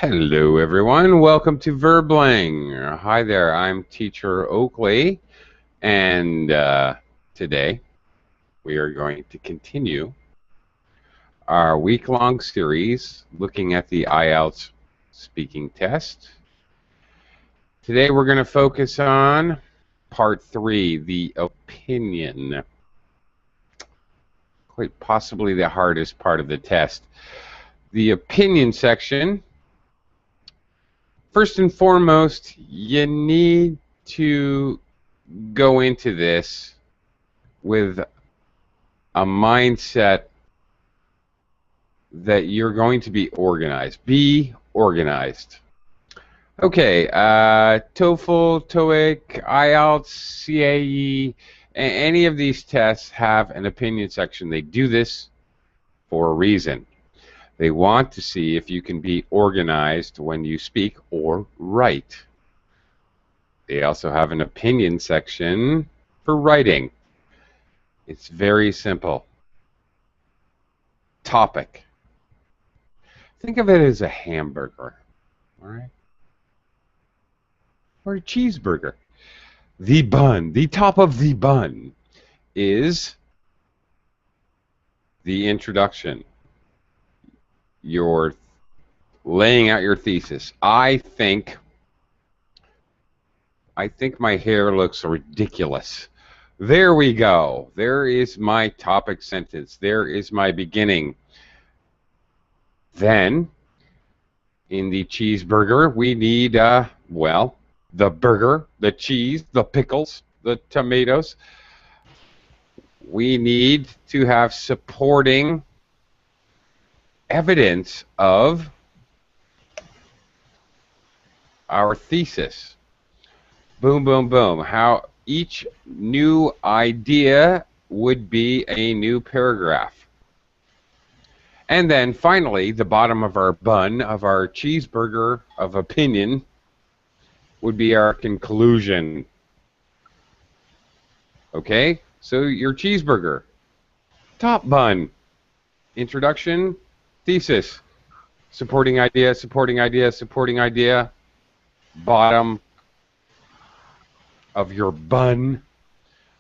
Hello everyone, welcome to Verbling. Hi there, I'm teacher Oakley, and today we are going to continue our week-long series looking at the IELTs speaking test. Today we're going to focus on part 3, the opinion. Quite possibly the hardest part of the test. The opinion section. First and foremost, you need to go into this with a mindset that you're going to be organized. Be organized. Okay, TOEFL, TOEIC, IELTS, CAE, any of these tests have an opinion section. They do this for a reason. They want to see if you can be organized when you speak or write. They also have an opinion section for writing. It's very simple. Topic. Think of it as a hamburger, all right? Or a cheeseburger. The bun, the top of the bun, is the introduction. You're laying out your thesis. I think my hair looks ridiculous. There we go. There is my topic sentence. There is my beginning. Then, in the cheeseburger, we need, well, the burger, the cheese, the pickles, the tomatoes. We need to have supporting evidence of our thesis. Boom, boom, boom. How each new idea would be a new paragraph. And then finally, the bottom of our bun, of our cheeseburger of opinion, would be our conclusion. Okay? So your cheeseburger. Top bun. Introduction. Thesis. Supporting idea, supporting idea, supporting idea. Bottom of your bun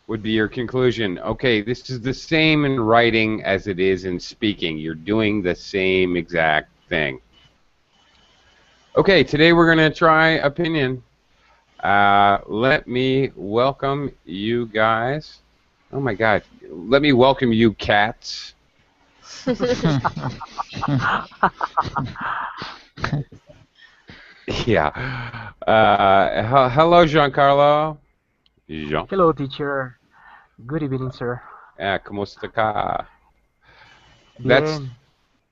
would be your conclusion. Okay, this is the same in writing as it is in speaking. You're doing the same exact thing. Okay, today we're going to try opinion. Let me welcome you guys. Oh my God. Let me welcome you cats. Yeah. Hello, Giancarlo. Jean. Hello, teacher. Good evening, sir. ¿Cómo está? That's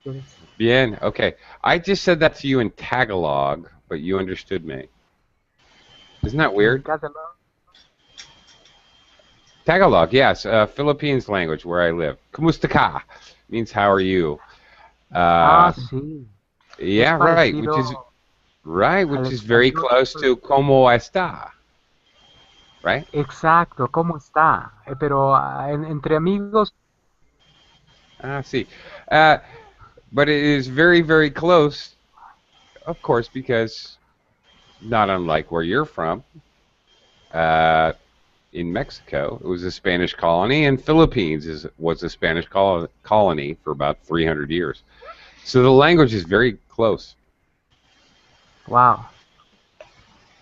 Bien. bien. Okay. I just said that to you in Tagalog, but you understood me. Isn't that weird? Tagalog, yes. Philippines language where I live. Kumusta ka? Means how are you? Sí. Yeah, right. Which is very close to como está. Right? Exacto. ¿Cómo está? Pero entre amigos. See. But it is very, very close, of course, because not unlike where you're from, in Mexico, it was a Spanish colony, and Philippines was a Spanish colony for about 300 years. So the language is very close. Wow.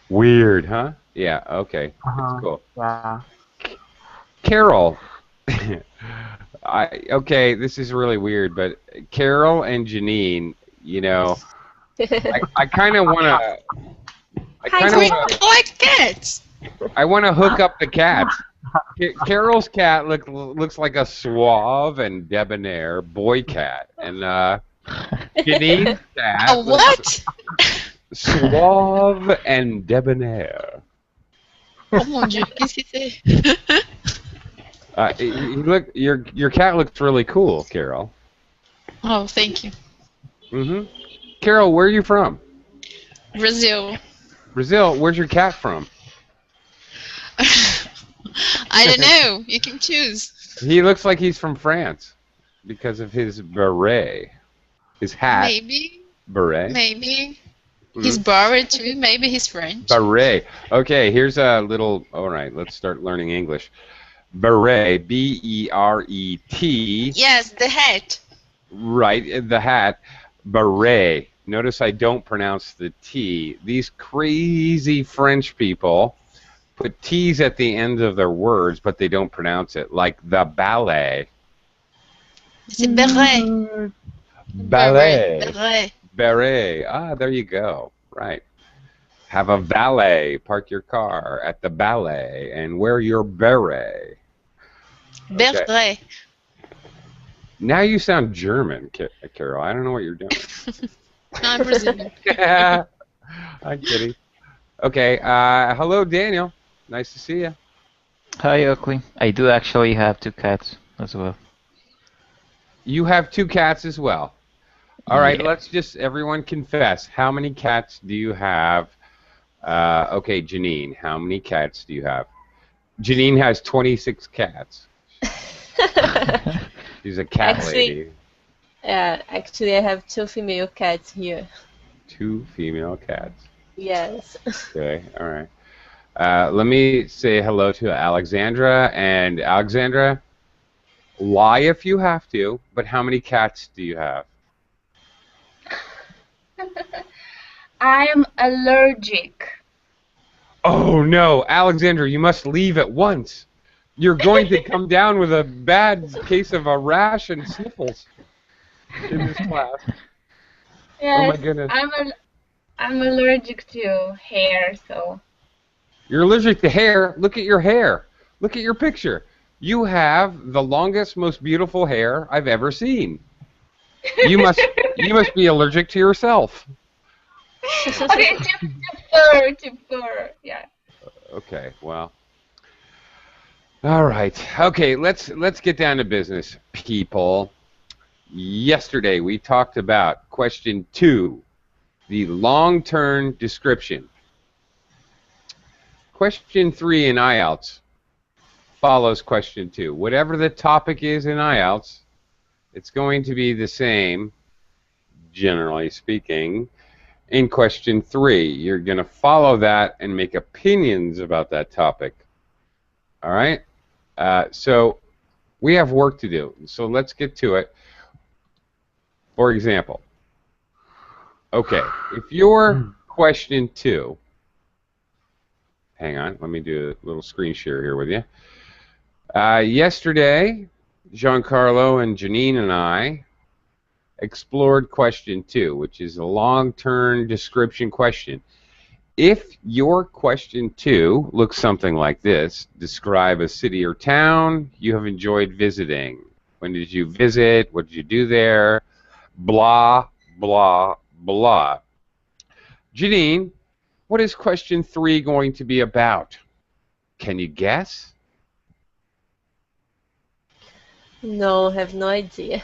Weird, huh? Yeah, okay. That's cool. Yeah. Carol. Okay, this is really weird, but Carol and Janine, you know, I kind of want to... like cats. I want to hook up the cats. Carol's cat looks like a suave and debonair boy cat, and Janine's cat A what? Suave and debonair. Oh mon Dieu, qu'est-ce que c'est? Your cat looks really cool, Carol. Oh, thank you. Carol, where are you from? Brazil. Brazil. Where's your cat from? I don't know. You can choose. He looks like he's from France because of his beret, his hat. Maybe. Beret. Maybe. He's buried too. Maybe he's French. Beret. Okay, here's a little. All right, let's start learning English. Beret. B-E-R-E-T. Yes, the hat. Right, the hat. Beret. Notice I don't pronounce the T. These crazy French people put T's at the end of their words, but they don't pronounce it, like the ballet. C'est beret. Ballet. Beret. Beret. Ah, there you go. Right. Have a valet park your car at the ballet and wear your beret. Beret. Okay. Now you sound German, Carol. I don't know what you're doing. I'm Brazilian. I'm kidding. Okay. Hello, Daniel. Nice to see you. Hi, Oakley. I do actually have 2 cats as well. You have 2 cats as well. All right, Yeah. let's just everyone confess. How many cats do you have? Okay, Janine, how many cats do you have? Janine has 26 cats. She's a cat lady. Actually, I have 2 female cats here. 2 female cats. Yes. Okay, all right. Let me say hello to Alexandra. And Alexandra, lie if you have to, but how many cats do you have? I'm allergic. Oh no, Alexandra, you must leave at once. You're going to come down with a bad case of a rash and sniffles in this class. Yes, Oh my goodness. I'm allergic to hair, so. You're allergic to hair? Look at your hair. Look at your picture. You have the longest, most beautiful hair I've ever seen. You must be allergic to yourself. Okay, to fur, yeah. Okay, well. All right. Okay, let's get down to business, people. Yesterday we talked about question 2, the long-term description. Question 3 in IELTS follows question 2. Whatever the topic is in IELTS, it's going to be the same, generally speaking, in question 3. You're going to follow that and make opinions about that topic. All right? So we have work to do. So let's get to it. For example, okay, if your question 2, hang on, let me do a little screen share here with you. Yesterday, Giancarlo and Janine and I explored question 2, which is a long-term description question. If your question 2 looks something like this, describe a city or town you have enjoyed visiting. When did you visit? What did you do there? Blah, blah, blah. Janine, what is question 3 going to be about? Can you guess? No, have no idea.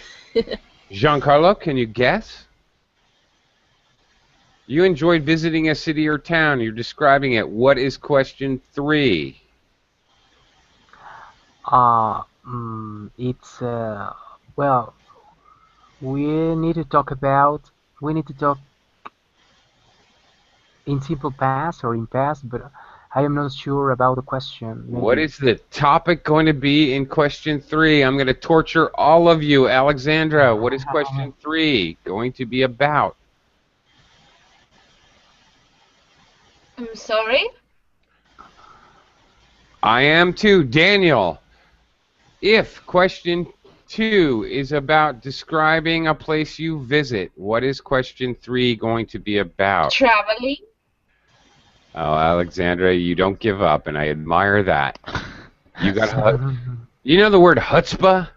Giancarlo, can you guess? You enjoyed visiting a city or town. You're describing it. What is question 3? It's well, we need to talk in simple past or in past, but I am not sure about the question. Maybe. What is the topic going to be in question 3? I'm going to torture all of you. Alexandra, what is question 3 going to be about? I'm sorry? I am too. Daniel, if question 2 is about describing a place you visit, what is question 3 going to be about? Traveling? Oh, Alexandra, you don't give up, and I admire that. You got you know the word chutzpah?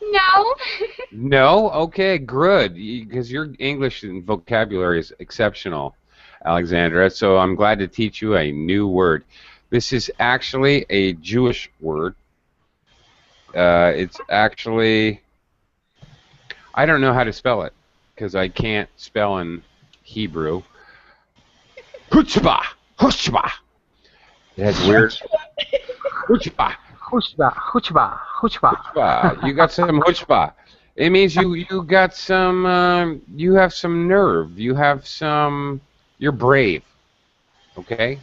No. No? Okay, good, because your English and vocabulary is exceptional, Alexandra, so I'm glad to teach you a new word. This is actually a Jewish word. It's actually, I don't know how to spell it, because I can't spell in Hebrew. Chutzpah! Chutzpah! It has weird... Chutzpah! Chutzpah. You got some chutzpah. It means you got some you have some nerve. You have some. You're brave. Okay.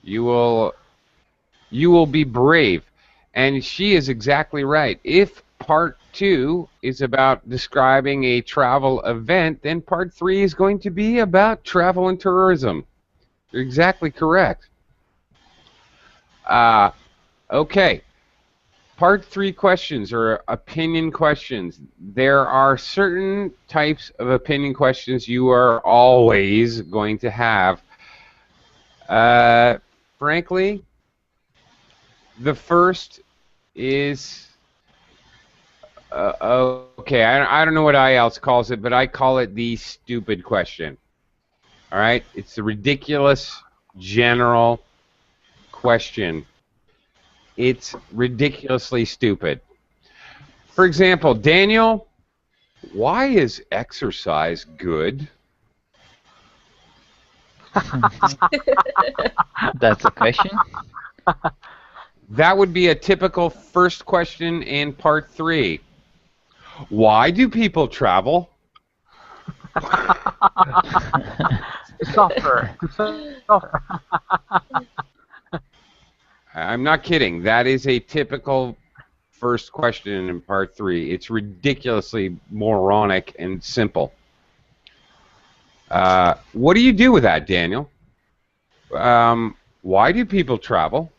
You will be brave, and she is exactly right. If part 2 is about describing a travel event, then part 3 is going to be about travel and tourism. You're exactly correct. Okay. Part 3 questions are opinion questions. There are certain types of opinion questions you are always going to have. Frankly, the first is okay. I don't know what IELTS calls it, but I call it the stupid question. All right, it's the ridiculous general question. It's ridiculously stupid. For example, Daniel, why is exercise good? That's a question. That would be a typical first question in part 3. Why do people travel? Suffer. Suffer. I'm not kidding. That is a typical first question in part 3. It's ridiculously moronic and simple. What do you do with that, Daniel? Why do people travel?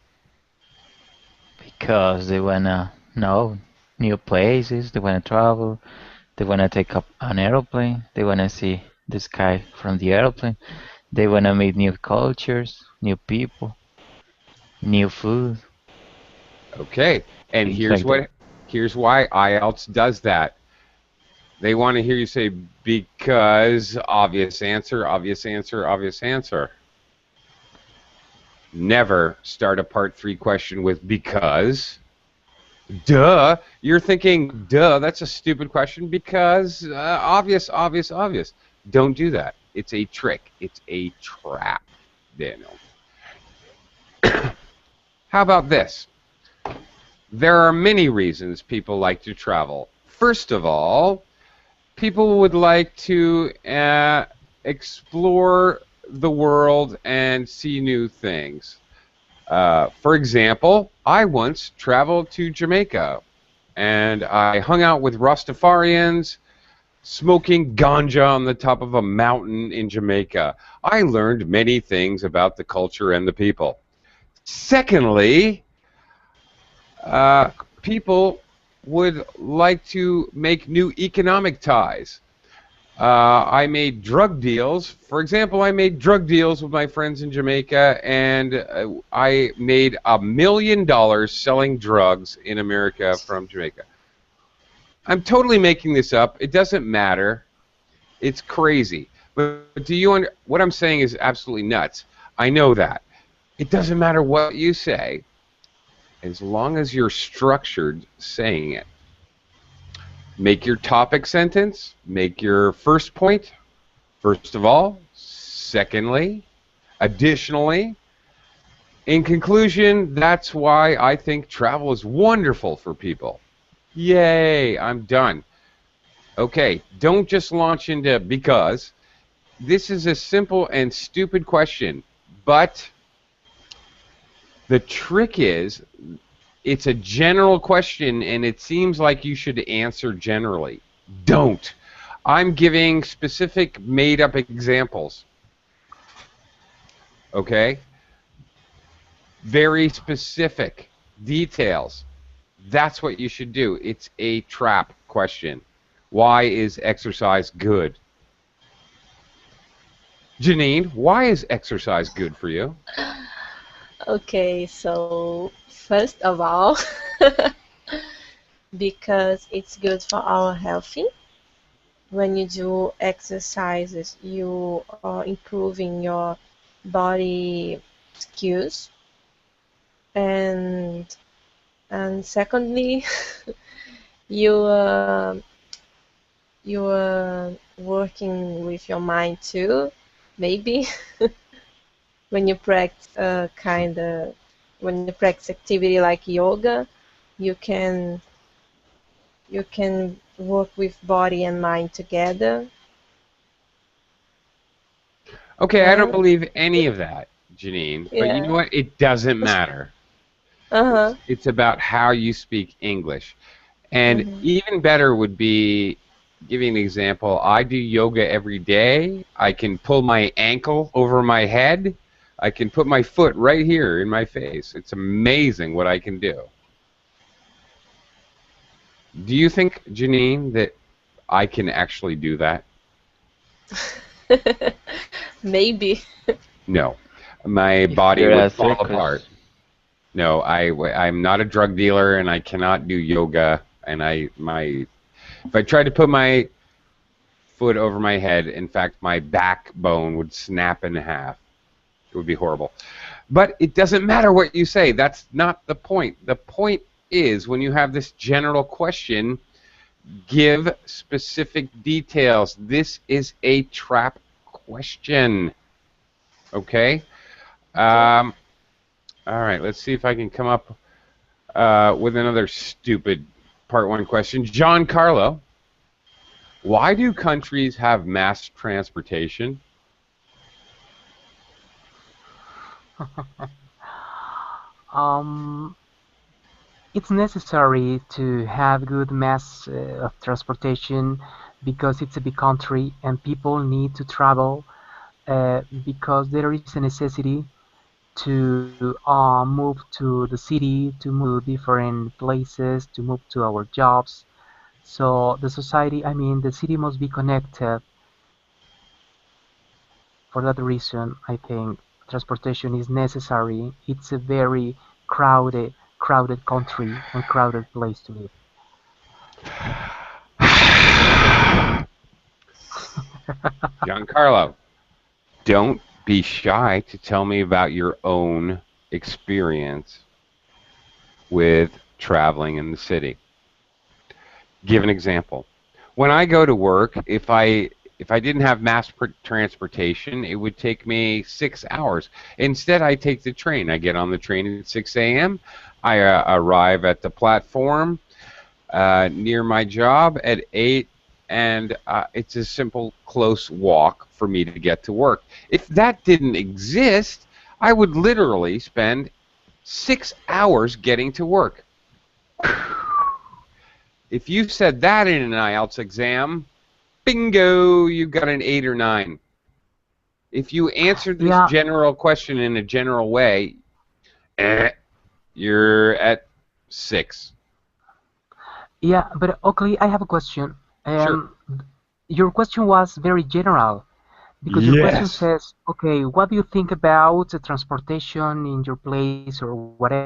Because they wanna know new places, they wanna travel, they wanna take up an aeroplane, they wanna see the sky from the aeroplane, they wanna meet new cultures, new people, new food. Okay, and Things like here's why IELTS does that. They want to hear you say because, obvious answer, obvious answer, obvious answer. Never start a part 3 question with because. Duh. You're thinking, duh, that's a stupid question because obvious, obvious, obvious. Don't do that. It's a trick. It's a trap, Daniel. How about this? There are many reasons people like to travel. First of all, people would like to explore the world and see new things. For example, I once traveled to Jamaica, and I hung out with Rastafarians smoking ganja on the top of a mountain in Jamaica. I learned many things about the culture and the people. Secondly, people would like to make new economic ties. I made drug deals. For example, I made drug deals with my friends in Jamaica, and I made $1 million selling drugs in America from Jamaica. I'm totally making this up. It doesn't matter. It's crazy. But do you what I'm saying is absolutely nuts. I know that. It doesn't matter what you say, as long as you're structured saying it. Make your topic sentence. Make your first point, first of all. Secondly, additionally. In conclusion, that's why I think travel is wonderful for people. Yay, I'm done. Okay, don't just launch into because. This is a simple and stupid question, but the trick is it's a general question, and it seems like you should answer generally. Don't. I'm giving specific made-up examples. Okay? Very specific details. That's what you should do. It's a trap question. Why is exercise good? Janine, why is exercise good for you? Okay, so first of all, because it's good for our health. When you do exercises, you are improving your body skills, and secondly, you are working with your mind too, maybe. When you practice when you practice activity like yoga, you can work with body and mind together. Okay, I don't Uh, believe any of that, Janine. But you know yeah. what? It doesn't matter. Uh-huh. It's about how you speak English. And Mhm. even better would be, giving an example, I do yoga every day. I can pull my ankle over my head. I can put my foot right here in my face. It's amazing what I can do. Do you think, Janine, that I can actually do that? Maybe. No. My If body you're would a fall apart. circus, No, I'm not a drug dealer, and I cannot do yoga. And if I tried to put my foot over my head, in fact, my backbone would snap in half. It would be horrible. But it doesn't matter what you say. That's not the point. The point is, when you have this general question, give specific details. This is a trap question. Okay? Okay. All right, let's see if I can come up with another stupid part one question. Giancarlo, why do countries have mass transportation? Um, it's necessary to have good mass of transportation because it's a big country and people need to travel because there is a necessity to move to the city, to move to different places, to move to our jobs. So the society, I mean, the city must be connected. For that reason, I think transportation is necessary. It's a very crowded country and crowded place to live. Giancarlo, don't be shy to tell me about your own experience with traveling in the city. Give an example. When I go to work, if I didn't have transportation, it would take me 6 hours. Instead, I take the train. I get on the train at 6 a.m. I arrive at the platform near my job at 8, and it's a simple, close walk for me to get to work. If that didn't exist, I would literally spend 6 hours getting to work. If you said that in an IELTS exam, bingo, you got an 8 or 9. If you answered this Yeah, general question in a general way, you're at 6. yeah, but Oakley, I have a question. Sure. Your question was very general because your question Yes. says, okay, what do you think about the transportation in your place or whatever?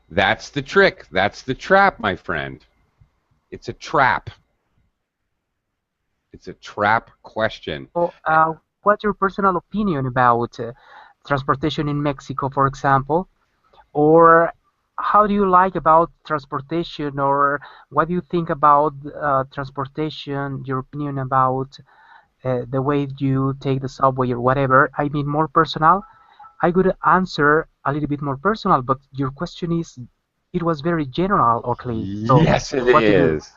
That's the trick. That's the trap, my friend. It's a trap. It's a trap question. So, what's your personal opinion about transportation in Mexico, for example? Or how do you like about transportation, or what do you think about transportation, your opinion about the way you take the subway or whatever? I mean, more personal. I could answer a little bit more personal, but your question is, it was very general, Oakley. So, Yes, it what to do? is.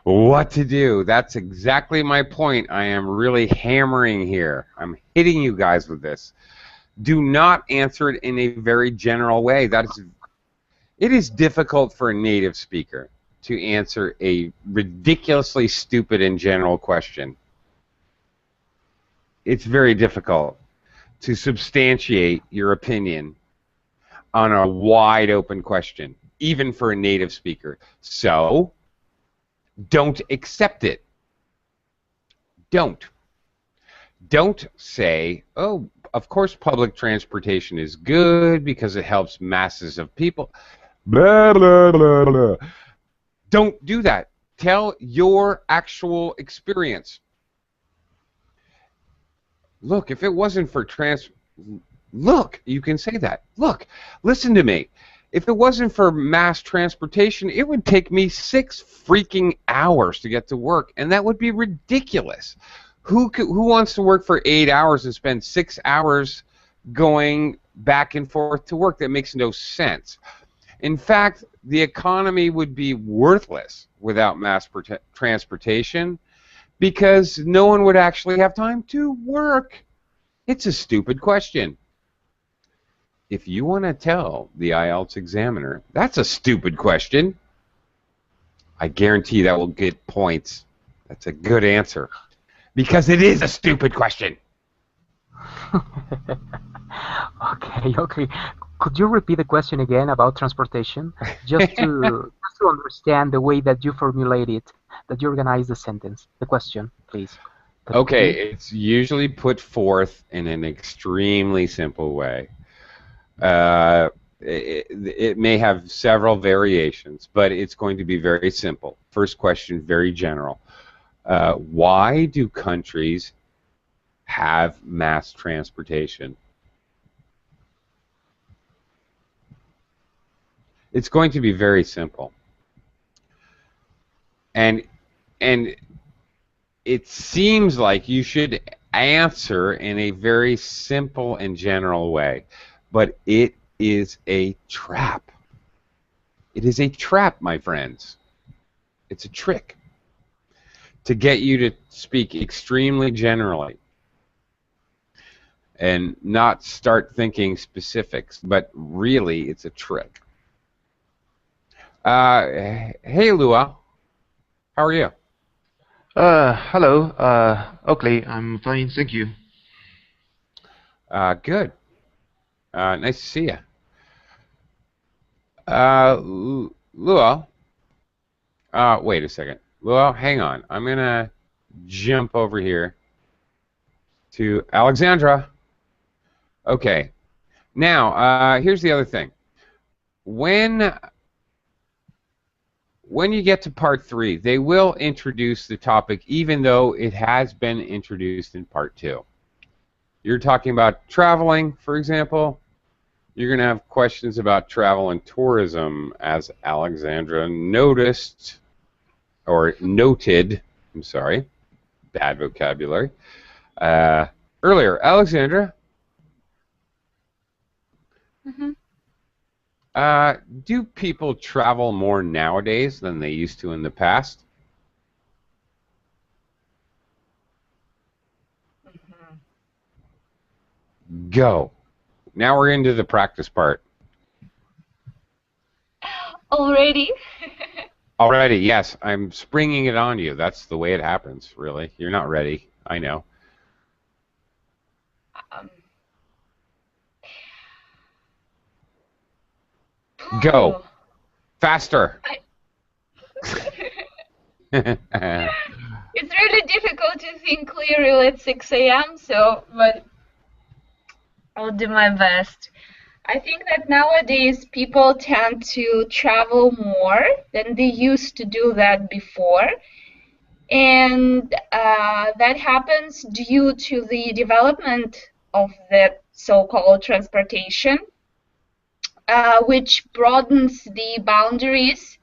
What to do? That's exactly my point. I am really hammering here. I'm hitting you guys with this. Do not answer it in a very general way. It is difficult for a native speaker to answer a ridiculously stupid and general question. It's very difficult to substantiate your opinion on a wide open question, even for a native speaker. So, don't accept it. Don't. Don't say, oh, of course public transportation is good because it helps masses of people. Blah, blah, blah, blah. Don't do that. Tell your actual experience. Look, if it wasn't for Look, you can say that. Look, listen to me. If it wasn't for mass transportation, it would take me 6 freaking hours to get to work, and that would be ridiculous. Who wants to work for 8 hours and spend 6 hours going back and forth to work? That makes no sense. In fact, the economy would be worthless without mass transportation because no one would actually have time to work. It's a stupid question. If you want to tell the IELTS examiner, that's a stupid question, I guarantee that will get points. That's a good answer. Because it is a stupid question. Okay. Could you repeat the question again about transportation? Just to understand the way that you formulate it, that you organize the sentence, the question, please. Okay, it's usually put forth in an extremely simple way. It may have several variations, but it's going to be very simple. First question, very general. Why do countries have mass transportation? It's going to be very simple. And it seems like you should answer in a very simple and general way, but it is a trap. It is a trap, my friends. It's a trick to get you to speak extremely generally and not start thinking specifics, but really it's a trick. Hey, Lua. How are you? Hello, Oakley. I'm fine, thank you. Good. Nice to see you. Lua. Wait a second. Lua, hang on. I'm going to jump over here to Alexandra. Okay. Now, here's the other thing. When you get to part 3, they will introduce the topic even though it has been introduced in part 2. You're talking about traveling, for example. You're going to have questions about travel and tourism, as Alexandra noticed, or noted, I'm sorry, bad vocabulary, earlier. Alexandra? Mm-hmm. Do people travel more nowadays than they used to in the past? Go. Now we're into the practice part. Already? Already, yes. I'm springing it on you. That's the way it happens, really. You're not ready. I know. Go. Faster. It's really difficult to think clearly at 6 a.m., but I'll do my best. I think that nowadays people tend to travel more than they used to do that before. And that happens due to the development of the so-called transportation, which broadens the boundaries.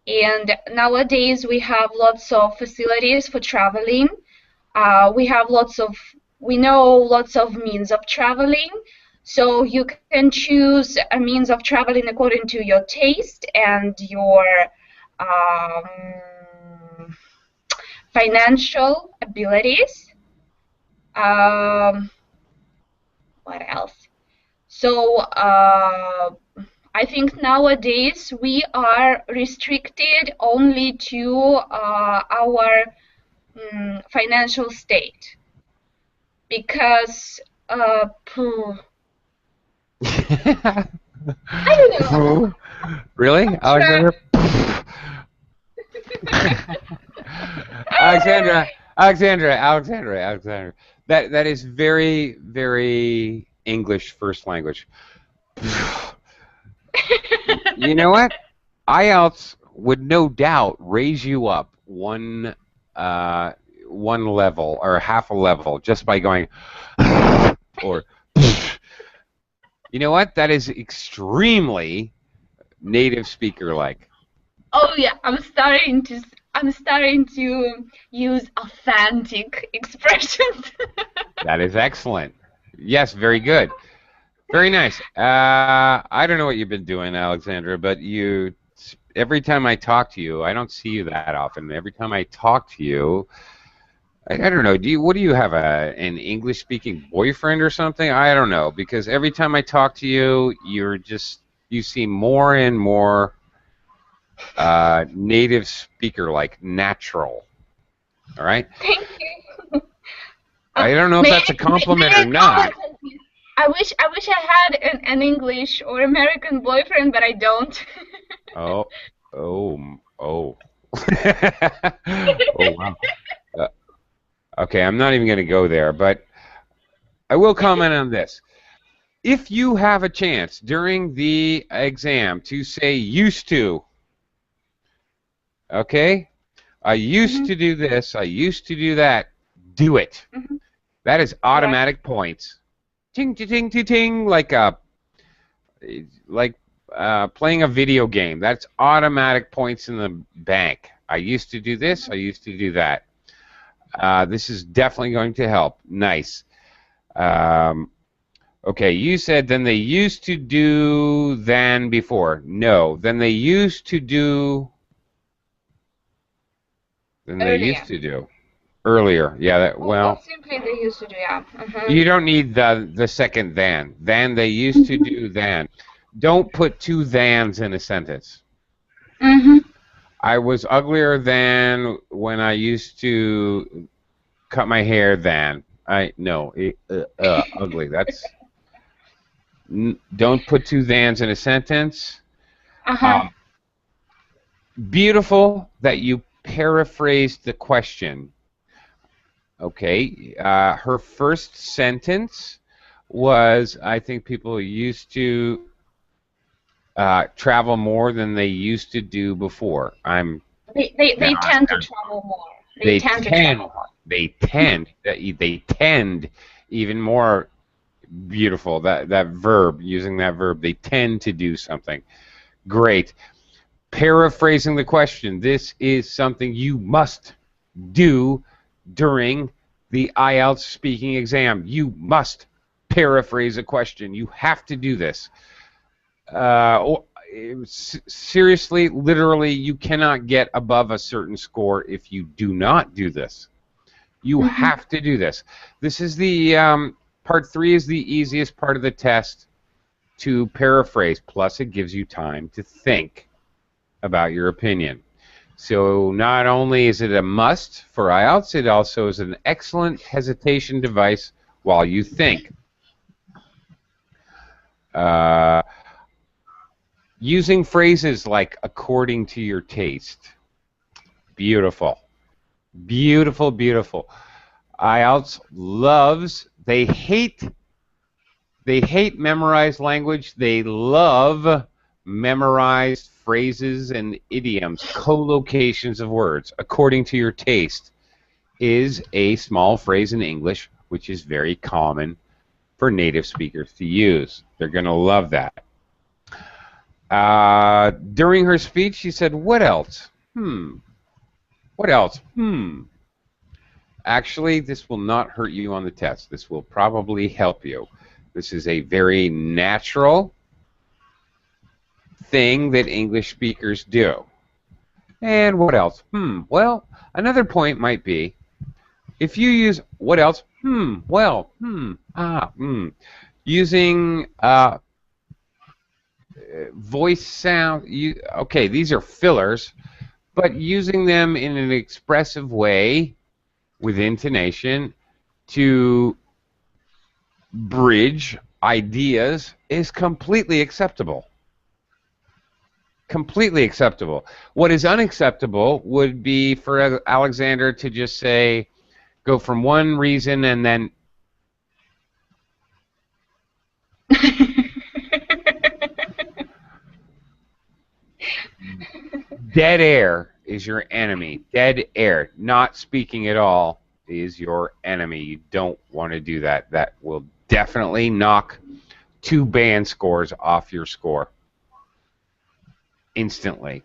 And nowadays we have lots of facilities for traveling. We know lots of means of traveling. So you can choose a means of traveling according to your taste and your financial abilities. What else? So I think nowadays we are restricted only to our financial state, because I don't know. Really, Alexandra? Alexandra. That is very, very English first language. You know what? IELTS would no doubt raise you up one level or half a level just by going or you know what? That is extremely native speaker like. Oh yeah, I'm starting to use authentic expressions. That is excellent. Yes, very good. Very nice. I don't know what you've been doing, Alexandra, but every time I talk to you, I don't see you that often. Every time I talk to you, I don't know. What do you have, an English-speaking boyfriend or something? I don't know, because every time I talk to you, you seem more and more native speaker, like natural. All right. Thank you. I don't know if that's a compliment or not. I wish I had an English or American boyfriend, but I don't. Oh, oh, oh. Oh, wow. Okay, I'm not even going to go there, but I will comment on this. If you have a chance during the exam to say used to, okay? I used to do this, I used to do that, do it. That is automatic points. Ting, ting, ting, ting, ting, like playing a video game. That's automatic points in the bank. I used to do this, I used to do that. This is definitely going to help. Nice. Okay, you said then they used to do than before. No, then they used to do than they used to do earlier. Yeah, well. Simply they used to do, yeah. You don't need the second than. Than they used to do than. Don't put two thans in a sentence. I was uglier than when I used to cut my hair than. Ugly. That's don't put two thans in a sentence. Beautiful that you paraphrased the question. Okay, her first sentence was, I think people used to travel more than they used to do before. They tend to travel more. They tend even more beautiful, that verb, using that verb. They tend to do something. Great. Paraphrasing the question. This is something you must do during the IELTS speaking exam. You must paraphrase a question. You have to do this. Seriously, literally, you cannot get above a certain score if you do not do this. You have to do this. This is the part 3 is the easiest part of the test to paraphrase. Plus, it gives you time to think about your opinion. So not only is it a must for IELTS, it also is an excellent hesitation device while you think. Using phrases like according to your taste. Beautiful. Beautiful, beautiful. IELTS loves, they hate memorized language. They love memorized phrases and idioms, collocations of words. According to your taste is a small phrase in English which is very common for native speakers to use. They're going to love that. During her speech, she said, what else? What else? Actually, this will not hurt you on the test. This will probably help you. This is a very natural thing that English speakers do. And what else? Well, another point might be, if you use what else? Well, using voice sound. Okay, these are fillers, but using them in an expressive way with intonation to bridge ideas is completely acceptable. Completely acceptable. What is unacceptable would be for Alexander to just say, go from one reason and then dead air is your enemy. Dead air, not speaking at all, is your enemy. You don't want to do that. That will definitely knock 2 band scores off your score instantly.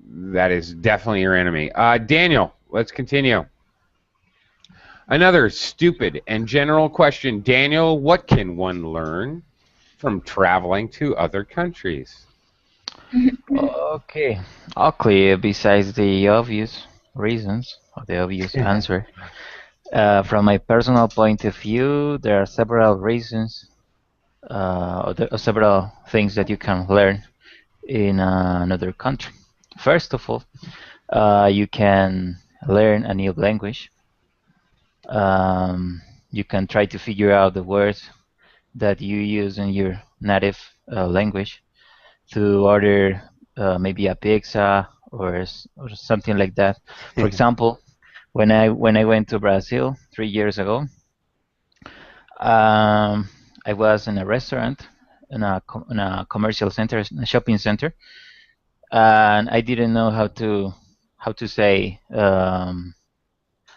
That is definitely your enemy. Daniel, let's continue. Another stupid and general question. Daniel, what can one learn from traveling to other countries? Okay. Oakley, besides the obvious reasons or the obvious answer, from my personal point of view, there are several reasons or there are several things that you can learn in another country. First of all, you can learn a new language. Um, you can try to figure out the words that you use in your native language to order maybe a pizza or something like that. For example, when I went to Brazil 3 years ago, um, I was in a restaurant in a commercial center, a shopping center, and I didn't know how to say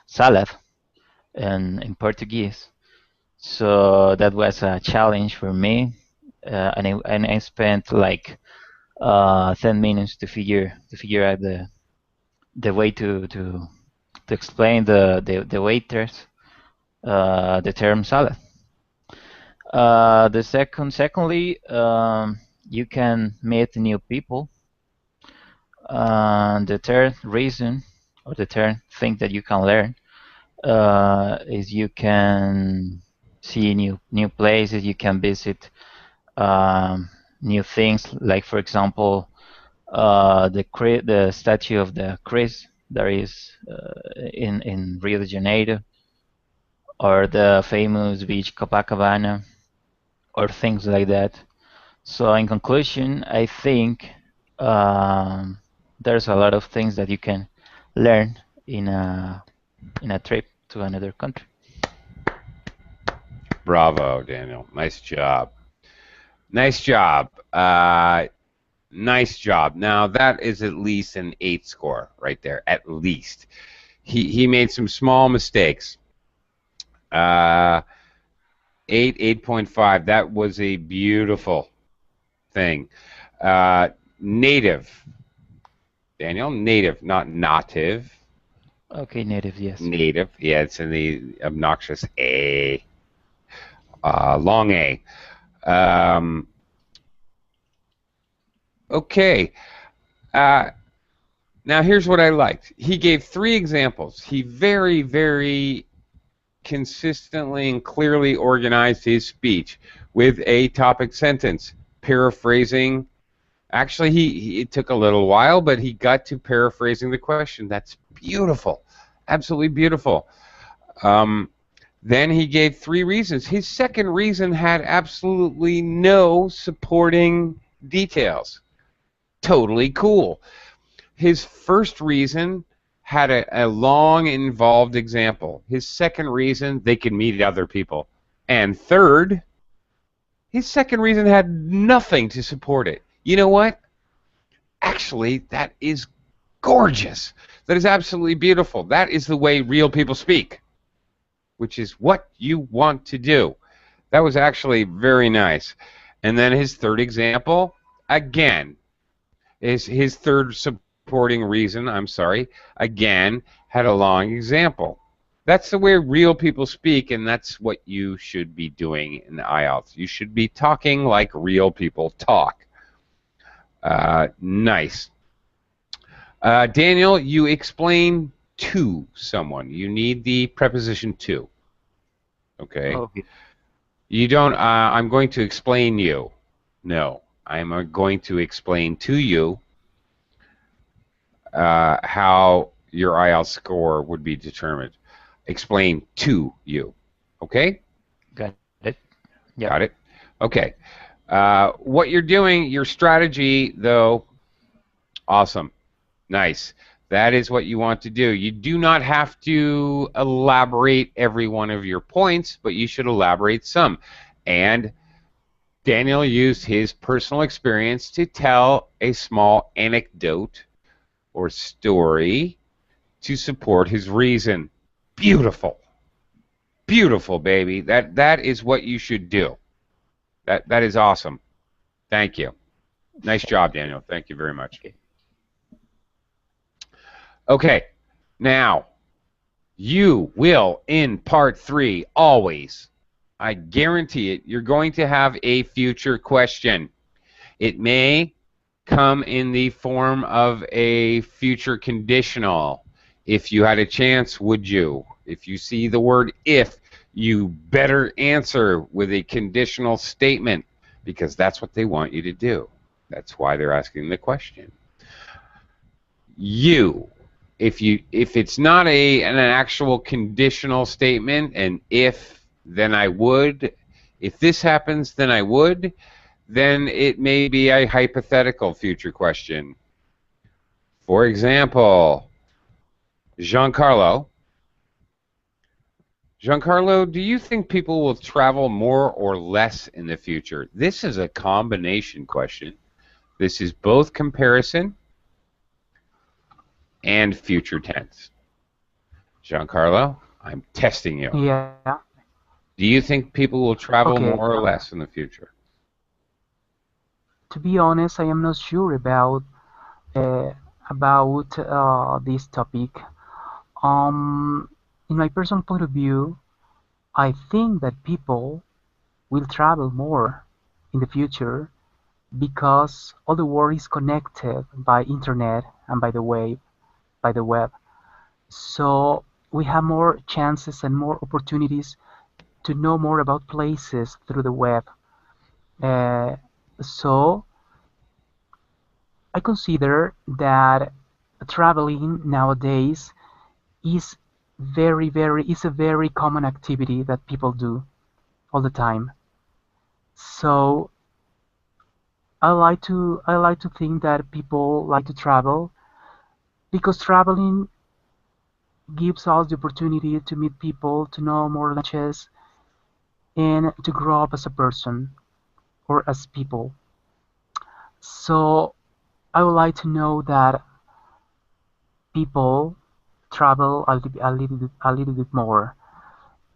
salad in Portuguese. So that was a challenge for me, and I spent like 10 minutes to figure out the way to explain the waiters the term salad. Secondly, you can meet new people. The third reason or the third thing that you can learn is you can see new places. You can visit new things, like for example the statue of the Christ that is in Rio de Janeiro, or the famous beach Copacabana, or things like that. So in conclusion, I think um, there's a lot of things that you can learn in a trip to another country. Bravo, Daniel. Nice job. Nice job. Nice job. Now that is at least an 8 score right there. At least. He made some small mistakes. 8.5. That was a beautiful thing. Native. Daniel, native, not native. Okay, native, yes. Native. Yeah, it's in the obnoxious A. Long A. Okay. Now here's what I liked. He gave 3 examples. He very, very consistently and clearly organized his speech with a topic sentence, paraphrasing. Actually, it took a little while, but he got to paraphrasing the question. That's beautiful. Absolutely beautiful. Then he gave 3 reasons. His second reason had absolutely no supporting details. Totally cool. His first reason had a long, involved example. His second reason, they could meet other people. And third, his second reason had nothing to support it. You know what? Actually, that is gorgeous. That is absolutely beautiful. That is the way real people speak, which is what you want to do. That was actually very nice. And then his third example, again, is his third supporting reason, again, had a long example. That's the way real people speak, and that's what you should be doing in the IELTS. You should be talking like real people talk. Nice. Daniel, you explain to someone. You need the preposition to. Okay? Okay. You don't, I'm going to explain you. No. I'm going to explain to you how your IELTS score would be determined. Explain to you. Okay? Got it. Yep. Got it? Okay. What you're doing, your strategy, though, awesome. Nice. That is what you want to do. You do not have to elaborate every one of your points, but you should elaborate some. And Daniel used his personal experience to tell a small anecdote or story to support his reason. Beautiful. Beautiful, baby. That is what you should do. That is awesome. Thank you. Nice job, Daniel. Thank you very much. Okay. Now, you will, in part 3, always I guarantee it, you're going to have a future question. It may come in the form of a future conditional. If you had a chance, would you? If you see the word if, you better answer with a conditional statement, because that's what they want you to do. That's why they're asking the question. You, if it's not an actual conditional statement, and if, then I would. If this happens, then I would. Then it may be a hypothetical future question. For example, Giancarlo, do you think people will travel more or less in the future? This is a combination question. This is both comparison and future tense. Giancarlo, I'm testing you. Yeah. Do you think people will travel Okay. more or less in the future? To be honest, I am not sure about this topic. In my personal point of view, I think that people will travel more in the future because all the world is connected by internet and by the web. So we have more chances and more opportunities to know more about places through the web. So I consider that traveling nowadays is is a very common activity that people do all the time. So I like to think that people like to travel because traveling gives us the opportunity to meet people, to know more languages, and to grow up as a person or as people. So I would like to know that people travel a little bit more.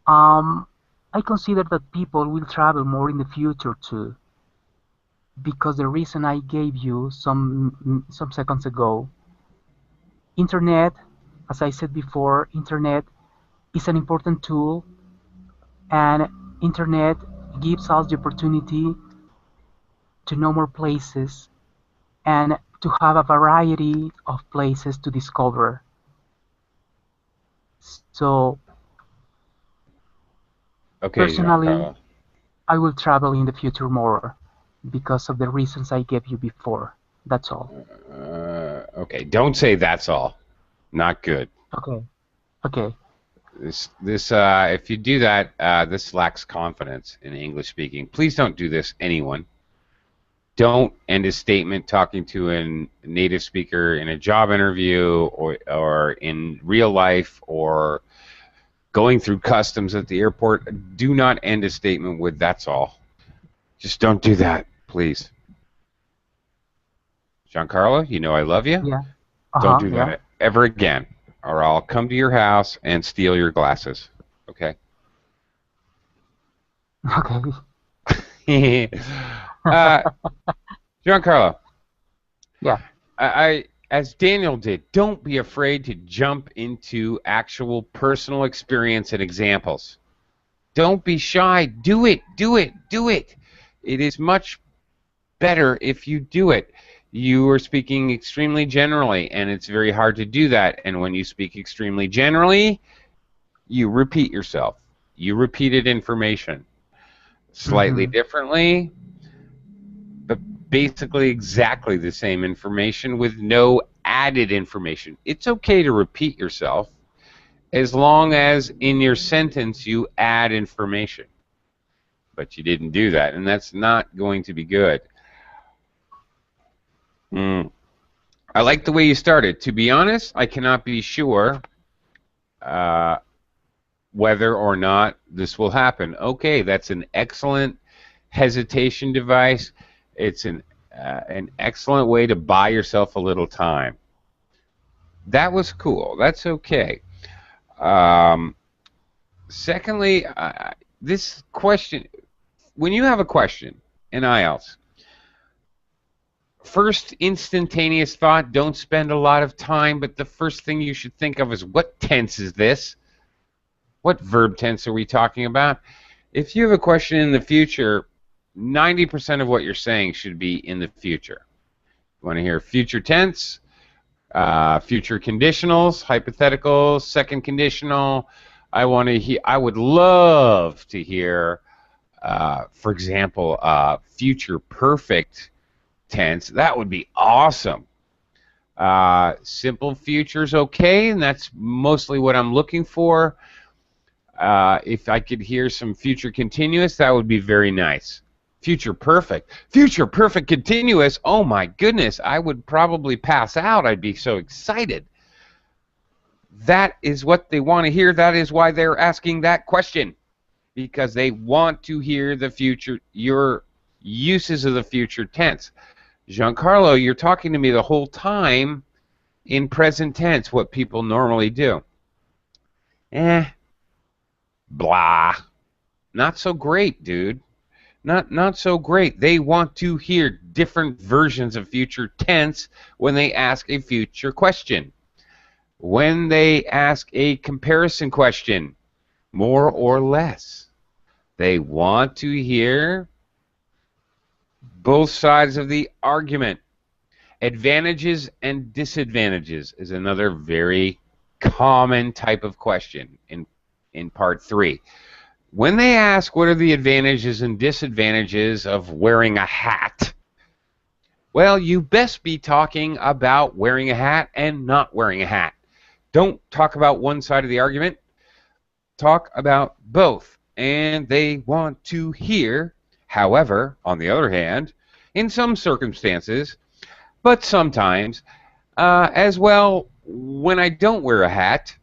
I consider that people will travel more in the future too, because the reason I gave you some seconds ago. Internet, as I said before, internet is an important tool, and internet gives us the opportunity to know more places and to have a variety of places to discover. So Okay, personally, Giancarlo. I will travel in the future more because of the reasons I gave you before. That's all. Okay, don't say that's all. Not good. Okay. Okay. This if you do that, this lacks confidence in English speaking. Please don't do this, anyone. Don't end a statement talking to a native speaker in a job interview or in real life or going through customs at the airport. Do not end a statement with "that's all." Just don't do that, please. Giancarlo, you know I love you. Yeah. Don't do Yeah. that ever again, or I'll come to your house and steal your glasses. Okay? Okay. Giancarlo. Yeah. I as Daniel did, don't be afraid to jump into actual personal experience and examples. Don't be shy. Do it. Do it. Do it. It is much better if you do it. You are speaking extremely generally, and it's very hard to do that. And when you speak extremely generally, you repeat yourself. You repeated information slightly differently, but basically exactly the same information with no added information. It's okay to repeat yourself as long as in your sentence you add information. But you didn't do that, and that's not going to be good. I like the way you started. To be honest, I cannot be sure whether or not this will happen. Okay, that's an excellent hesitation device. It's an excellent way to buy yourself a little time. That was cool. That's okay. Secondly, this question, when you have a question in IELTS, first instantaneous thought, don't spend a lot of time, but the first thing you should think of is what tense is this? What verb tense are we talking about? If you have a question in the future, 90% of what you're saying should be in the future. You want to hear future tense, future conditionals, hypotheticals, second conditional. I would love to hear, for example, future perfect tense. That would be awesome. Simple future's okay, and that's mostly what I'm looking for. If I could hear some future continuous, that would be very nice. Future perfect continuous. Oh my goodness, I would probably pass out. I'd be so excited. That is what they want to hear. That is why they're asking that question, because they want to hear the future, your uses of the future tense. Giancarlo, you're talking to me the whole time in present tense, what people normally do. Blah. Not so great, dude. Not so great. They want to hear different versions of future tense when they ask a future question. When they ask a comparison question, more or less. They want to hear both sides of the argument. Advantages and disadvantages is another very common type of question in part 3. When they ask what are the advantages and disadvantages of wearing a hat, well, you best be talking about wearing a hat and not wearing a hat. Don't talk about one side of the argument. Talk about both. And they want to hear, however, on the other hand, in some circumstances, but sometimes, as well, when I don't wear a hat,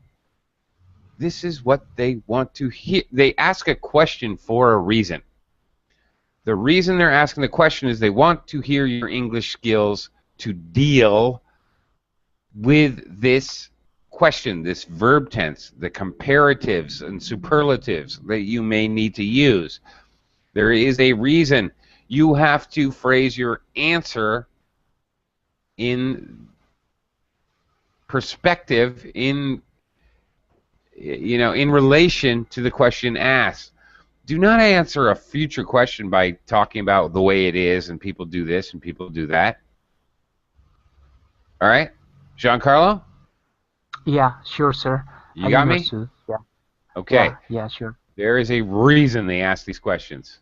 this is what they want to hear. They ask a question for a reason. The reason they're asking the question is they want to hear your English skills to deal with this question, this verb tense, the comparatives and superlatives that you may need to use. There is a reason. You have to phrase your answer in perspective, in relation to the question asked. Do not answer a future question by talking about the way it is and people do this and people do that. All right? Giancarlo? Yeah, sure, sir. You got me? Understood. Yeah. Okay. Yeah, sure. There is a reason they ask these questions.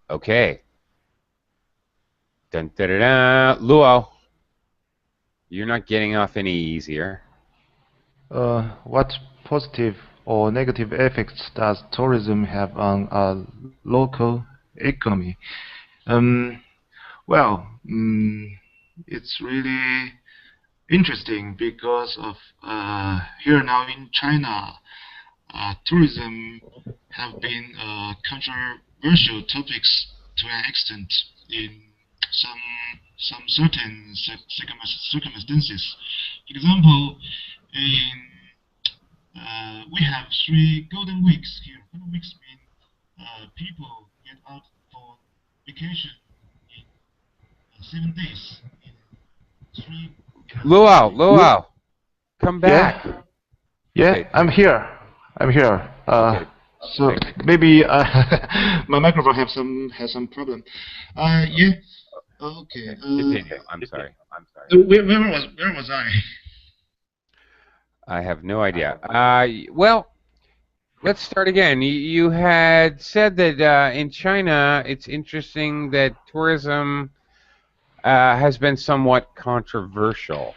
Okay. Dun, da, da, da. Luo, you're not getting off any easier. What positive or negative effects does tourism have on a local economy? It's really interesting because of here now in China, tourism have been controversial topics to an extent in some certain circumstances. For example, we have 3 golden weeks here. Golden weeks mean people get out for vacation in 7 days. In 3. Luau, come back. Yeah, Okay. I'm here. Okay. So maybe my microphone has some problem. Yeah. Okay. Continue. I'm sorry. Where was I? I have no idea. Well, let's start again. You had said that in China, it's interesting that tourism has been somewhat controversial.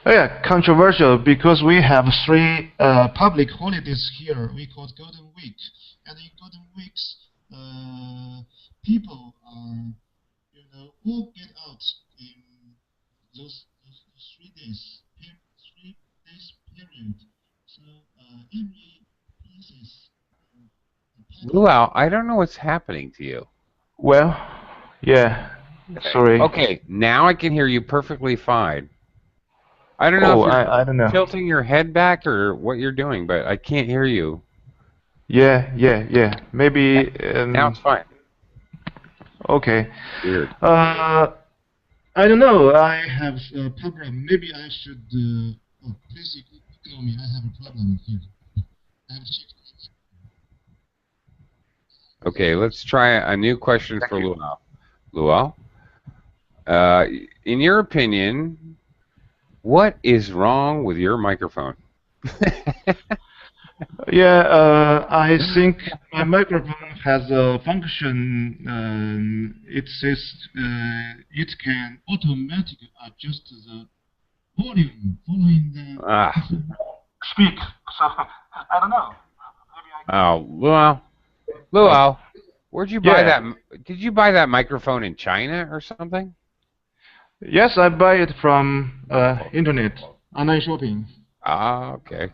Oh yeah, controversial because we have 3 public holidays here. We call it Golden Week, and in Golden Weeks, people all get out in those 3 days. 3 days period. So every places. Luau, I don't know what's happening to you. Well, yeah. Sorry. Okay, now I can hear you perfectly fine. I don't know if you're I don't know. tilting your head back or what you're doing, but I can't hear you. Yeah. Maybe. Now it's fine. Okay. Weird. I don't know. I have a problem. Maybe I should. Please ignore me. I have a problem here. I have checked. Okay, let's try a new question for Luau. Luau, in your opinion, what is wrong with your microphone? Yeah, I think my microphone has a function. It says it can automatically adjust the volume following the Ah, speak. So I don't know. oh, Luau, Luau, where'd you buy Yeah. that? Did you buy that microphone in China or something? Yes, I buy it from internet, online shopping. Ah, okay.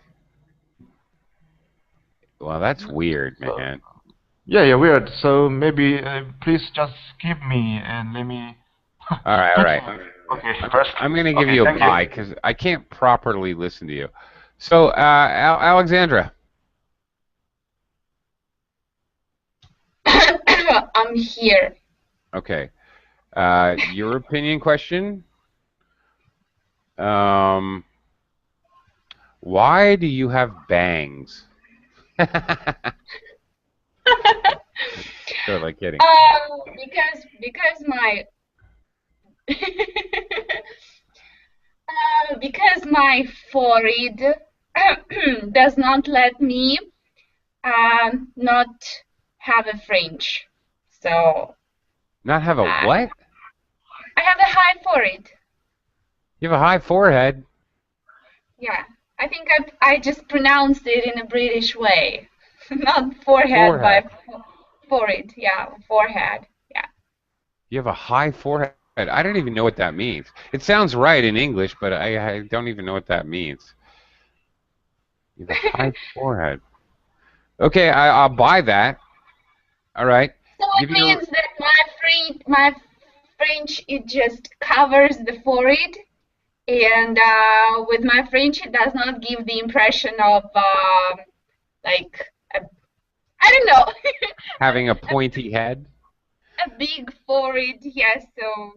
Well, that's weird, So, man. yeah, weird. So maybe please just skip me and let me All right, all talk right. to you. Okay, first. I'm going to give Okay, you a thank you. bye because I can't properly listen to you. So, Alexandra. I'm here. Okay. Your opinion question. Why do you have bangs? Totally kidding. Because my because my forehead does not let me not have a fringe. So Not have a what? I have a high forehead. You have a high forehead. Yeah, I think I just pronounced it in a British way, not forehead, Forehead. but forehead. Yeah, forehead. Yeah. You have a high forehead. I don't even know what that means. It sounds right in English, but I don't even know what that means. You have a high forehead. Okay, I'll buy that. All right. So Give it you. means that my fringe it just covers the forehead, and with my fringe it does not give the impression of like a, I don't know Having a pointy head. a big forehead. Yes, so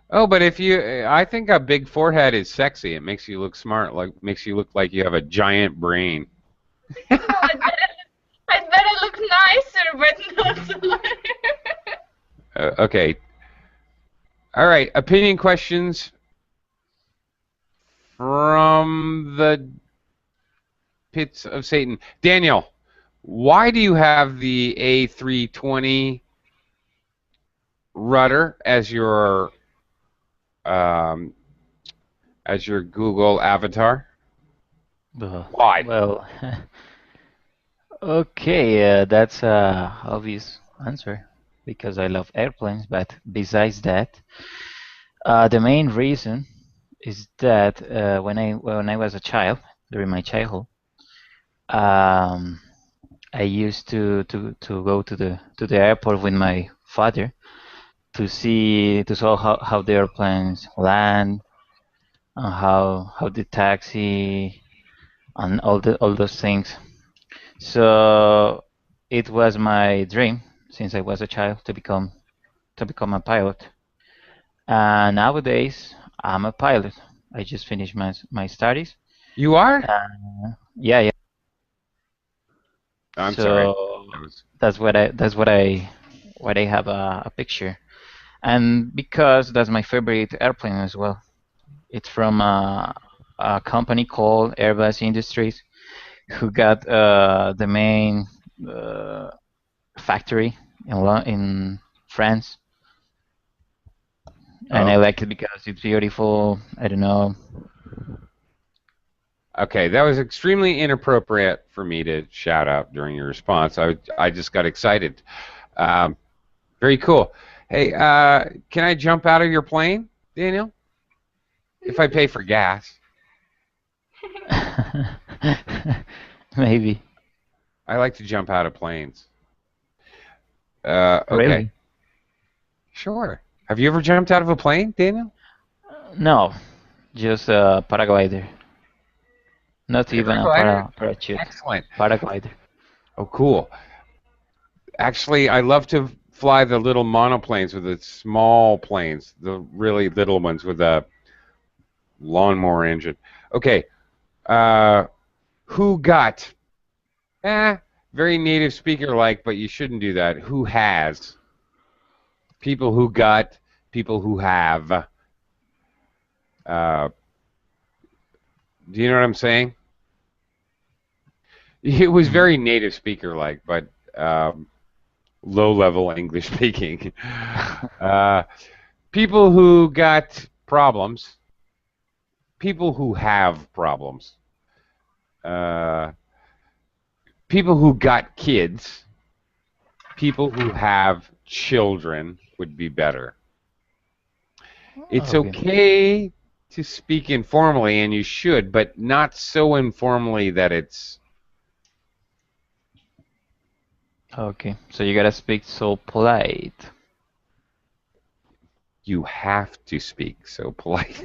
Oh, but if you, I think a big forehead is sexy. It makes you look smart, like makes you look like you have a giant brain. well, I'd better look nicer, but not so. Okay. All right. Opinion questions from the pits of Satan. Daniel, why do you have the A320 rudder um, as your Google avatar? Why? Well, okay, that's a obvious answer because I love airplanes. But besides that, the main reason is that when I was a child, during my childhood, um, I used to go to the airport with my father to saw how the airplanes land, and how the taxi and all those things. So it was my dream since I was a child to become a pilot. And nowadays I'm a pilot. I just finished my studies. You are? Yeah, yeah. I'm sorry. So That was that's what I have a picture. And because that's my favorite airplane as well. It's from a company called Airbus Industries, who got the main uh, factory in France, and I oh. like it because it's beautiful. I don't know. Okay, that was extremely inappropriate for me to shout out during your response. I just got excited. Um, very cool. Hey, can I jump out of your plane, Daniel? If I pay for gas. Maybe. I like to jump out of planes. Okay, Really? sure. Have you ever jumped out of a plane, Daniel? No, just a paraglider. Not even a Paraglider? parachute. Excellent. Paraglider. Oh, cool. Actually, I love to fly the little monoplanes with the small planes, the really little ones with a lawnmower engine. Okay, who got? Very native speaker-like, but you shouldn't do that. Who has? People who got, people who have. Do you know what I'm saying? It was Mm. very native speaker-like, but low-level English speaking. People who got problems. People who have problems. People who got kids. People who have children would be better. It's Okay. okay to speak informally, and you should, but not so informally that it's... Okay. So you gotta speak so polite. You have to speak so polite.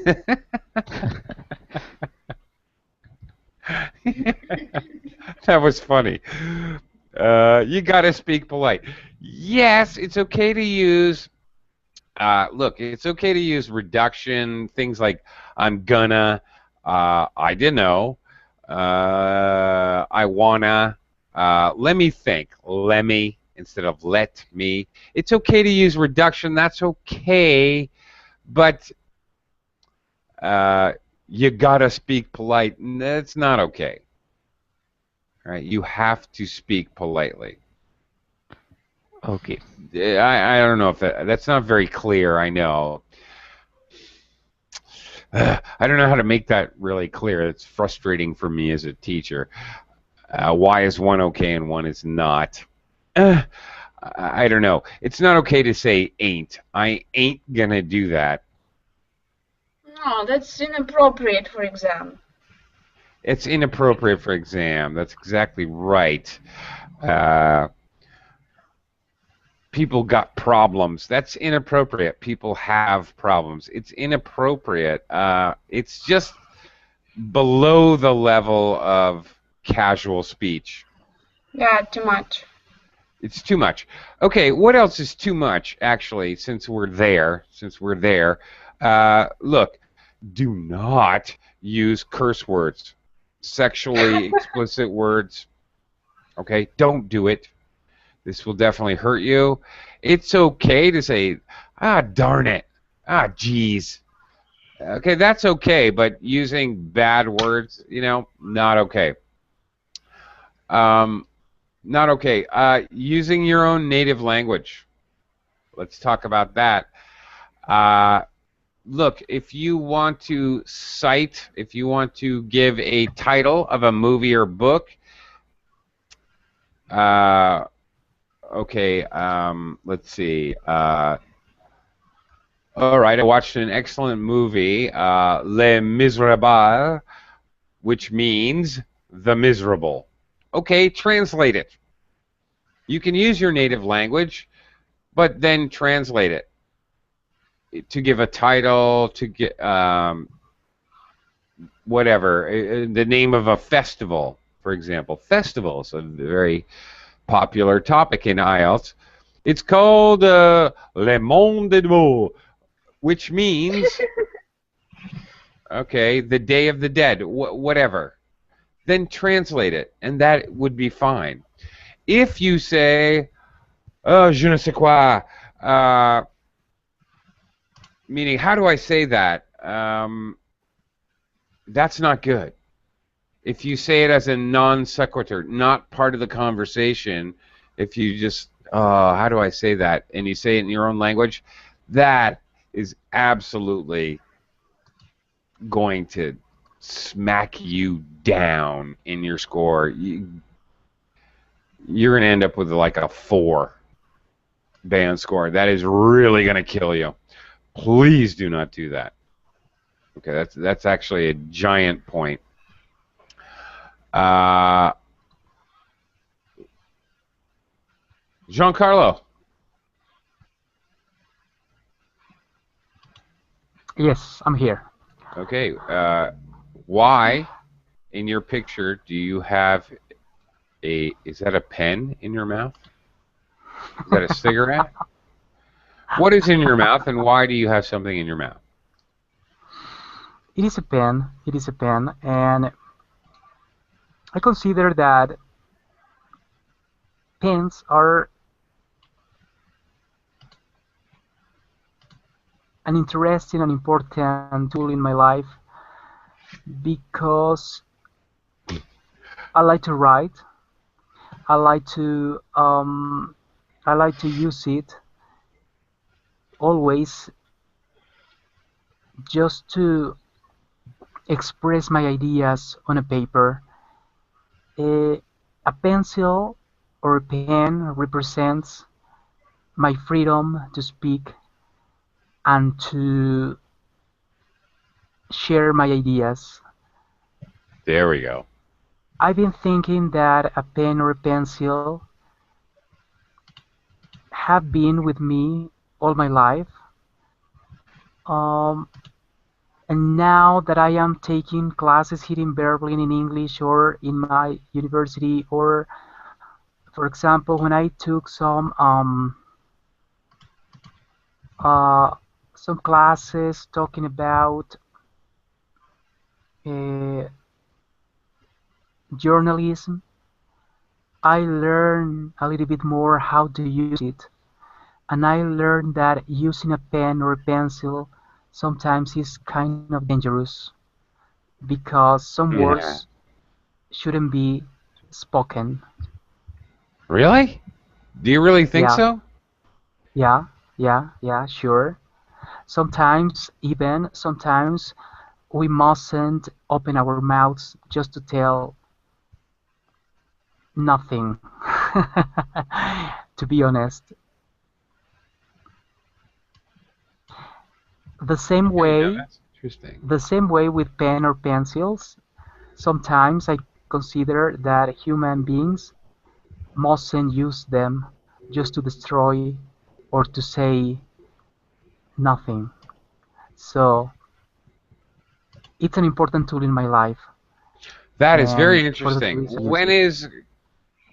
That was funny. You gotta speak polite. Yes, it's okay to use... look, it's okay to use reduction, things like I'm gonna, I didn't know, I wanna, let me think, let me instead of let me. It's okay to use reduction, that's okay, but you gotta speak polite. That's not okay. All right, you have to speak politely. Okay. I don't know if that's not very clear. I know. I don't know how to make that really clear. It's frustrating for me as a teacher. Why is one okay and one is not? I don't know. It's not okay to say ain't. I ain't gonna do that. No, that's inappropriate for exam. It's inappropriate for exam. That's exactly right. People got problems. That's inappropriate. People have problems. It's inappropriate. It's just below the level of casual speech. Yeah, too much. It's too much. Okay, what else is too much, actually, since we're there? Look, do not use curse words, sexually explicit words. Okay, don't do it. This will definitely hurt you. It's okay to say, ah, darn it, ah, geez. Okay, that's okay, but using bad words, not okay. Not okay. Using your own native language. Let's talk about that. Look, if you want to cite, if you want to give a title of a movie or book, okay, let's see. All right, I watched an excellent movie, Les Miserables, which means the miserable. Okay, translate it. You can use your native language, but then translate it to give a title, to get whatever, the name of a festival, for example. Festival is a very popular topic in IELTS. It's called Le Monde des Morts, which means, okay, the Day of the Dead, whatever. Then translate it, and that would be fine. If you say, oh, je ne sais quoi, meaning, how do I say that? That's not good. If you say it as a non sequitur, not part of the conversation, if you just, how do I say that? And you say it in your own language, that is absolutely going to smack you down in your score. You're going to end up with like a 4 band score. That is really going to kill you. Please do not do that. Okay, that's actually a giant point. Giancarlo. Yes, I'm here. Okay, why in your picture do you have is that a pen in your mouth? Is that a cigarette? What is in your mouth, and why do you have something in your mouth? It is a pen. It is a pen, and I consider that pens are an interesting and important tool in my life because I like to write. I like to use it always just to express my ideas on a paper. A pencil or a pen represents my freedom to speak and to share my ideas. There we go. I've been thinking that a pen or a pencil have been with me all my life. Um, and now that I am taking classes here in Berlin in English or in my university, or for example, when I took uh, some classes talking about uh, journalism, I learned a little bit more how to use it. And I learned that using a pen or a pencil sometimes is kind of dangerous because some Yeah. words shouldn't be spoken. Really? Do you really think Yeah, so? yeah, sure. Sometimes we mustn't open our mouths just to tell nothing. To be honest, the same Okay, no, way, that's interesting. the same way with pen or pencils. Sometimes I consider that human beings mustn't use them just to destroy or to say nothing. So it's an important tool in my life, That is and very for that interesting. reason, I use it.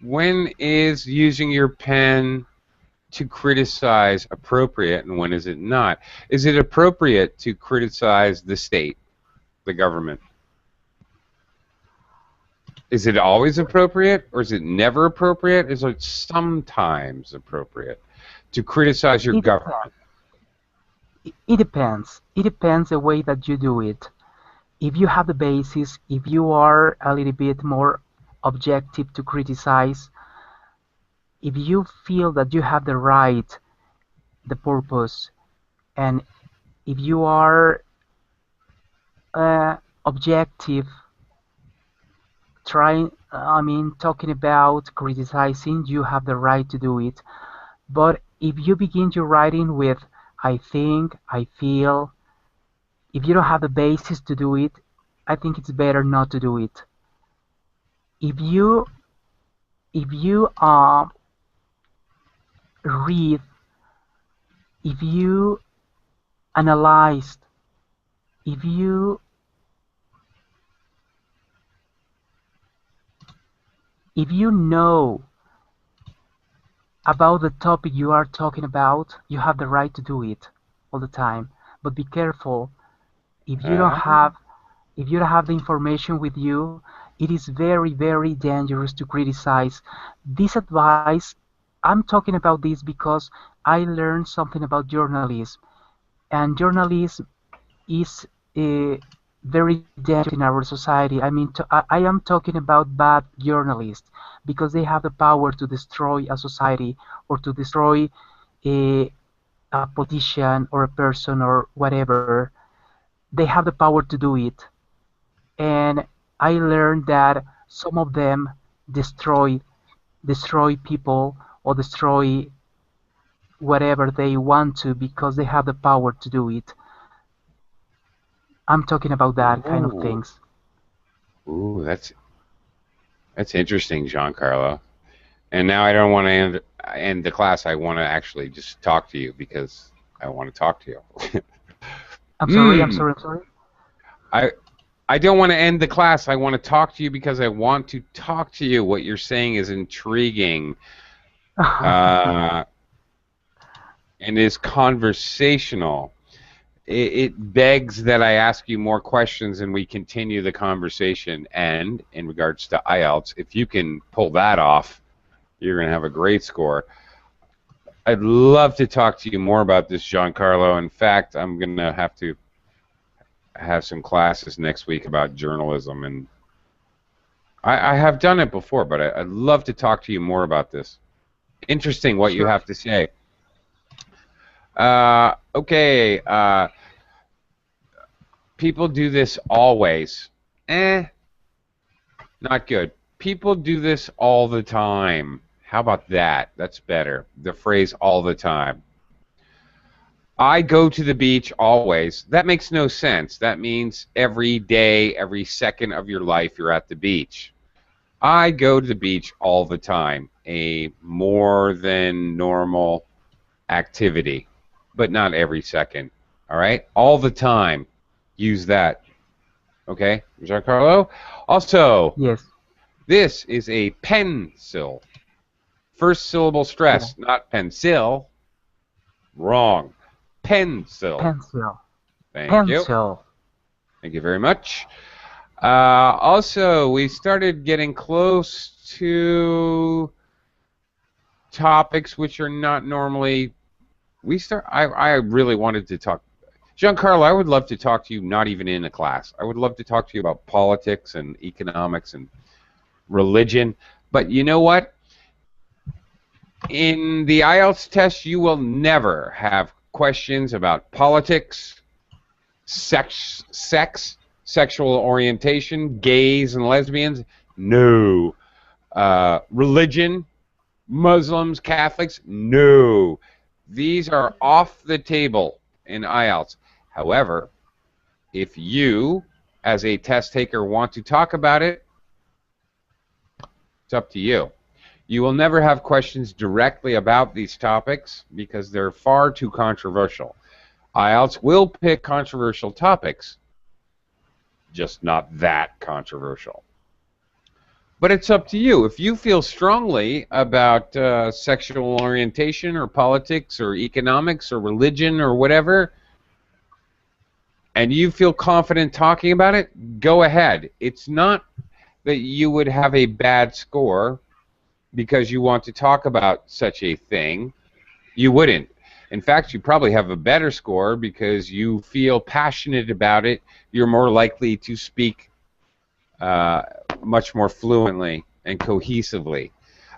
When is using your pen to criticize appropriate and when is it not? Is it appropriate to criticize the state, the government? Is it always appropriate or is it never appropriate? Is it sometimes appropriate to criticize your It government? depends. It depends. It depends the way that you do it. If you have the basis, if you are a little bit more objective to criticize, if you feel that you have the right, the purpose, and if you are objective, talking about criticizing, you have the right to do it. But if you begin your writing with I think, I feel, if you don't have the basis to do it, I think it's better not to do it. If you if you read, if you analyze, if you know about the topic you are talking about, you have the right to do it all the time. But be careful. If you don't Uh, have if you don't have the information with you, it is very, very dangerous to criticize. This advice, I'm talking about this because I learned something about journalism, and journalism is very dangerous in our society. I am talking about bad journalists because they have the power to destroy a society or to destroy a, a politician or a person or whatever. They have the power to do it. And I learned that some of them destroy people or destroy whatever they want to because they have the power to do it. I'm talking about that kind of ooh, things. ooh, that's interesting, Giancarlo. And now I don't want to end the class. I want to actually just talk to you because I want to talk to you. I'm sorry, I'm Hmm. sorry, I'm sorry. I I don't want to end the class. I want to talk to you because I want to talk to you. What you're saying is intriguing uh, and is conversational. It begs that I ask you more questions and we continue the conversation. And in regards to IELTS, if you can pull that off, You're going to have a great score. I'd love to talk to you more about this, Giancarlo. In fact, I'm going to have some classes next week about journalism, and I have done it before, but I'd love to talk to you more about this. Interesting what you have to say. Okay. People do this always. Not good. People do this all the time. How about that? That's better. The phrase all the time. I go to the beach always. That makes no sense. That means every day, every second of your life you're at the beach. I go to the beach all the time. A more than normal activity, but not every second. All right? All the time. Use that. Okay, Giancarlo? Also, Yes. this is a pencil. First syllable stress, not pencil. Wrong. Pencil. Pencil. Thank you. Pencil. Thank you very much. Also, we started getting close to topics which are not normally. I really wanted to talk. Giancarlo, I would love to talk to you not even in a class. I would love to talk to you about politics and economics and religion. But you know what? In the IELTS test, you will never have questions about politics, sex, sexual orientation, gays and lesbians. No. Religion, Muslims, Catholics. No. These are off the table in IELTS. However, if you, as a test taker, want to talk about it, it's up to you. You will never have questions directly about these topics because they're far too controversial. IELTS will pick controversial topics, just not that controversial. But it's up to you. If you feel strongly about sexual orientation or politics or economics or religion or whatever, and you feel confident talking about it, go ahead. It's not that you would have a bad score because you want to talk about such a thing. You wouldn't. In fact, you probably have a better score because you feel passionate about it. You're more likely to speak much more fluently and cohesively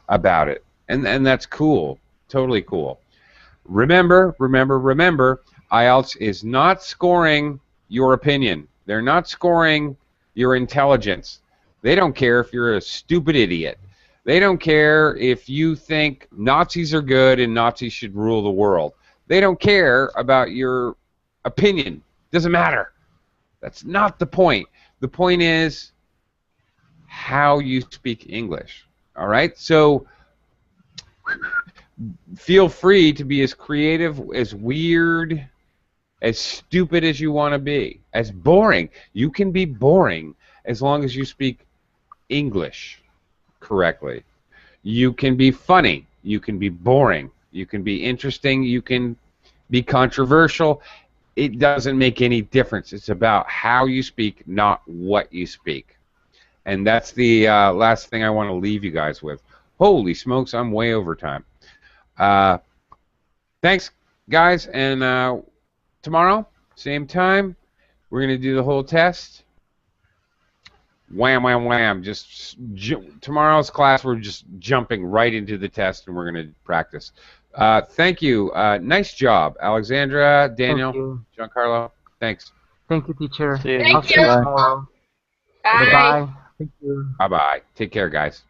about it. And that's cool. Totally cool. Remember, IELTS is not scoring your opinion. They're not scoring your intelligence. They don't care if you're a stupid idiot. They don't care if you think Nazis are good and Nazis should rule the world. They don't care about your opinion. Doesn't matter. That's not the point. The point is how you speak English. All right? So feel free to be as creative, as weird, as stupid as you want to be, as boring. You can be boring as long as you speak English correctly. You can be funny. You can be boring. You can be interesting. You can be controversial. It doesn't make any difference. It's about how you speak, not what you speak. And that's the last thing I want to leave you guys with. Holy smokes, I'm way over time. Thanks, guys. And tomorrow, same time, we're going to do the whole test. Wham, wham, wham. Tomorrow's class, we're just jumping right into the test, and we're going to practice. Thank you. Nice job, Alexandra, Daniel, Giancarlo. Thanks. Thank you, teacher. See you. I'll see you tomorrow. Bye. Bye-bye. Thank you. Bye-bye. Take care, guys.